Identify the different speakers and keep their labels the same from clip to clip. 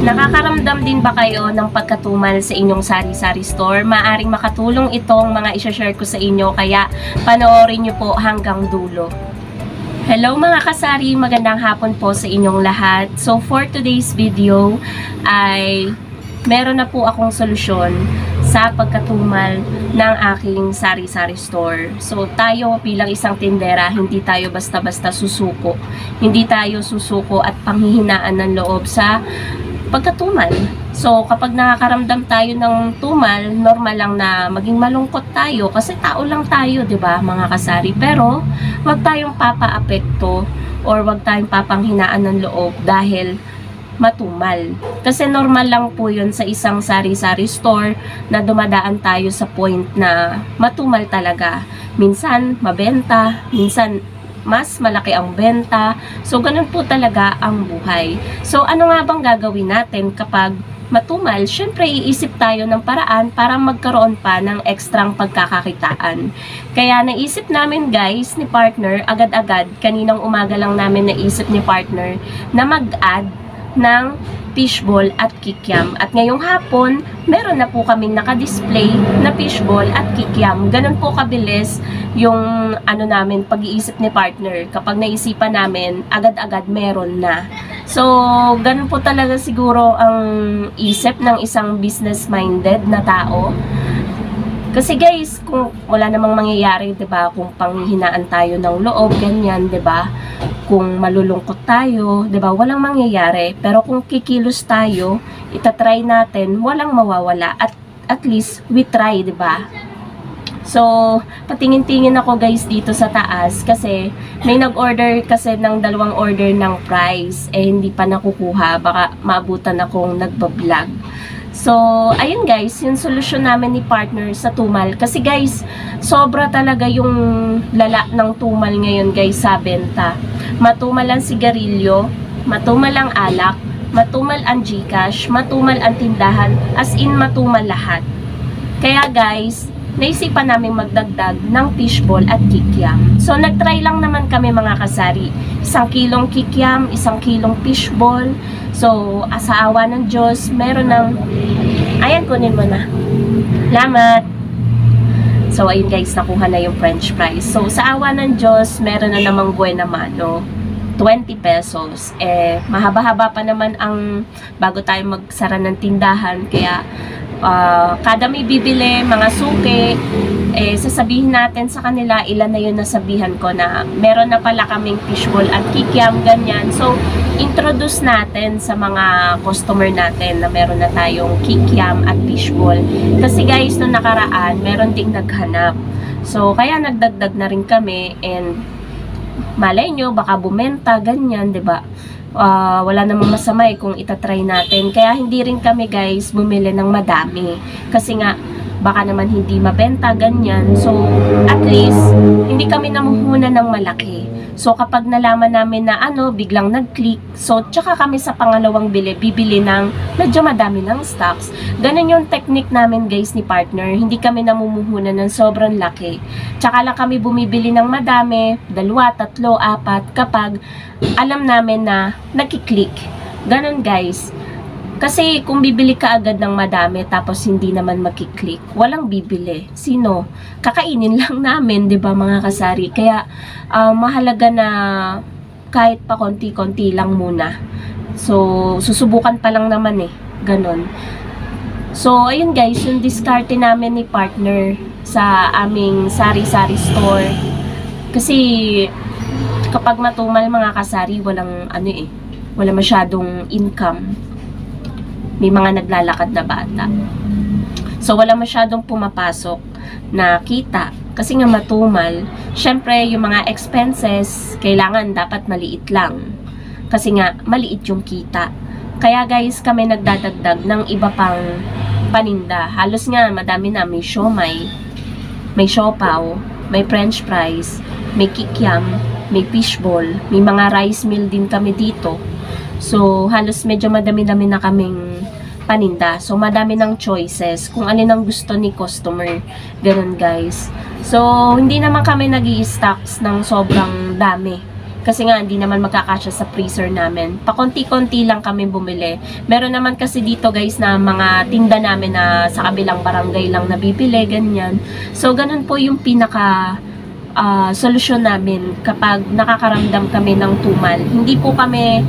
Speaker 1: Nakakaramdam din ba kayo ng pagkatumal sa inyong sari-sari store? Maaring makatulong itong mga i-share ko sa inyo, kaya panoorin nyo po hanggang dulo. Hello mga kasari, magandang hapon po sa inyong lahat. So for today's video ay meron na po akong solusyon sa pagkatumal ng aking sari-sari store. So tayo bilang isang tindera, hindi tayo basta-basta susuko. Hindi tayo susuko at panghihinaan ng loob sa pagkatumal. So, kapag nakakaramdam tayo ng tumal, normal lang na maging malungkot tayo kasi tao lang tayo, 'di ba, mga kasari? Pero, wag tayong papaapekto or wag tayong papanghinaan ng loob dahil matumal. Kasi normal lang po 'yun sa isang sari-sari store na dumadaan tayo sa point na matumal talaga. Minsan mabenta, minsan mas malaki ang benta. So, ganun po talaga ang buhay. So, ano nga bang gagawin natin kapag matumal? Syempre, iisip tayo ng paraan para magkaroon pa ng ekstrang pagkakakitaan. Kaya naisip namin guys, ni partner, agad-agad, kaninang umaga lang namin naisip ni partner na mag-add ng fishball at kikiam. At ngayong hapon, meron na po kaming nakadisplay na fishball at kikiam. Ganun po kabilis yung namin, pag-iisip ni partner. Kapag naisipan namin, agad-agad meron na. So, ganun po talaga siguro ang isip ng isang business-minded na tao. Kasi guys, kung wala namang mangyayari, 'di ba? Kung panghihinaan tayo ng loob, ganyan, 'di ba? Kung malulungkot tayo, 'di ba? Walang mangyayari. Pero kung kikilos tayo, itatry natin, walang mawawala. At least we try, 'di ba? So, patingin-tingin ako guys dito sa taas kasi may nag-order kasi ng 2 order ng price, eh hindi pa nakukuha, baka maabutan akong nagba-vlog. So, ayun guys, yung solusyon namin ni partner sa tumal. Kasi guys, sobra talaga yung lala ng tumal ngayon guys sa benta. Matumal ang sigarilyo, matumal ang alak, matumal ang GCash, matumal ang tindahan, as in matumal lahat. Kaya guys, naisipan namin magdagdag ng fishball at kikiam. So, nagtry lang naman kami mga kasari. 1 kilong kikiam, 1 kilong fishball. So, sa awa ng Diyos, meron ng... Ayan, kunin mo na. Salamat! So, ayun guys, nakuha na yung french fries. So, sa awa ng Diyos, meron na namang buena mano. 20 pesos. Eh, mahaba-haba pa naman ang bago tayo magsara ng tindahan. Kaya, kada may bibili, mga suki, sasabihin natin sa kanila, ilan na yun nasabihan ko na meron na pala kaming fishball at kikiam, ganyan. So, introduce natin sa mga customer natin na meron na tayong kikiam at fishball. Kasi guys, nung nakaraan, meron ding naghanap. So, kaya nagdagdag na rin kami and malay nyo, baka bumenta, ganyan, 'di ba? Wala namang masama kung itatry natin. Kaya hindi rin kami guys bumili ng madami. Kasi nga, baka naman hindi mabenta, ganyan. So, at least, hindi kami namuhunan ng malaki. So, kapag nalaman namin na biglang nag-click, so, tsaka kami sa pangalawang bibili ng medyo madami ng stocks. Ganun yung technique namin guys ni partner. Hindi kami namumuhunan ng sobrang laki. Tsaka lang kami bumibili ng madami, 2, 3, 4, kapag alam namin na nagki-click. Ganun guys. Kasi kung bibili ka agad ng madami tapos hindi naman makiklik, walang bibili. Sino? Kakainin lang namin, 'di ba mga kasari? Kaya mahalaga na kahit pa konti-konti lang muna. So, susubukan pa lang naman ganon. So, ayun guys, yung diskarte namin ni partner sa aming sari-sari store. Kasi kapag matumal mga kasari, walang wala masyadong income. May mga naglalakad na bata. So, wala masyadong pumapasok na kita. Kasi nga matumal, syempre, yung mga expenses, kailangan dapat maliit lang. Kasi nga, maliit yung kita. Kaya guys, kami nagdadagdag ng iba pang paninda. Halos nga, madami na. May siomay, may siopaw, may french fries, may kikiam, may fishball, may mga rice meal din kami dito. So, halos medyo madami-dami na kaming paninda. So, madami ng choices kung alin ang gusto ni customer. Ganun, guys. So, hindi naman kami nag-i-stocks ng sobrang dami. Kasi nga, hindi naman magkakasya sa freezer namin. Pakonti-konti lang kami bumili. Meron naman kasi dito guys na mga tinda namin na sa kabilang barangay lang nabibili, ganyan. So, ganun po yung pinaka solusyon namin kapag nakakaramdam kami ng tumal. Hindi po kami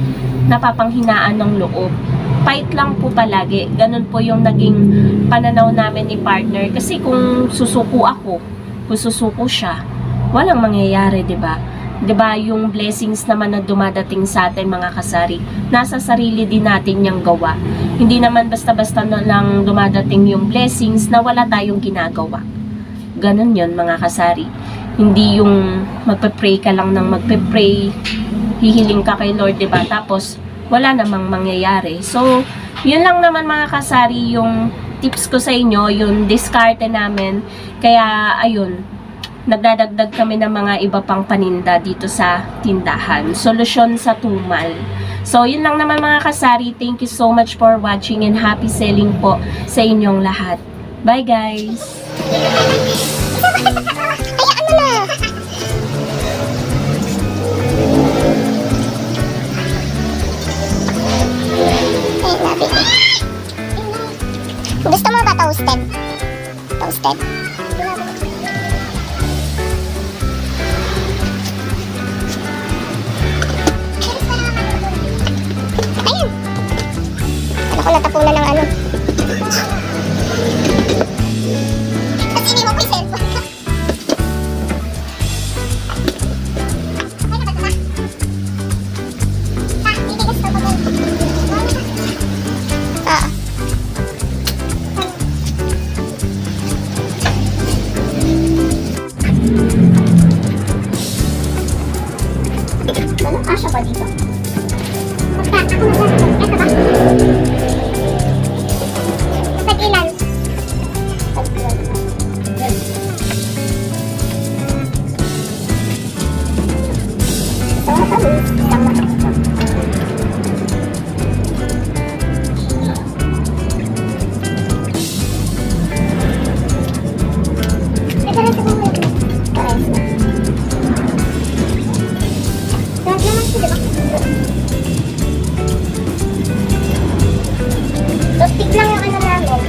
Speaker 1: napapanghinaan ng loob. Fight lang po palagi. Ganun po yung naging pananaw namin ni partner. Kasi kung susuko ako, kung susuko siya, walang mangyayari, 'di ba? 'Di ba yung blessings naman na dumadating sa atin mga kasari, nasa sarili din natin yung gawa. Hindi naman basta-basta na lang dumadating yung blessings na wala tayong ginagawa. Ganun yun mga kasari. Hindi yung magpe-pray ka lang ng magpe-pray, hihiling ka kay Lord, 'di ba? Tapos wala namang mangyayari. So, yun lang naman mga kasari yung tips ko sa inyo, yung diskarte namin. Kaya ayun, nagdadagdag kami ng mga iba pang paninda dito sa tindahan. Solusyon sa tumal. So, yun lang naman mga kasari. Thank you so much for watching and happy selling po sa inyong lahat. Bye guys!
Speaker 2: Gusto mo ba toasted? Toasted? Ayan! Ano ko natapunan ng ano? Tapos hindi mo ko yung cellphone ko. Ay, nakata na. Hindi gusto ko doon. Kasya ba dito? Basta, ako maglalagay. Ito ba? Tag-ilan? Tag-ilan. Ito, isang mata. Ito lang sa mga ito. Pares na. So, stick lang yung ano namin.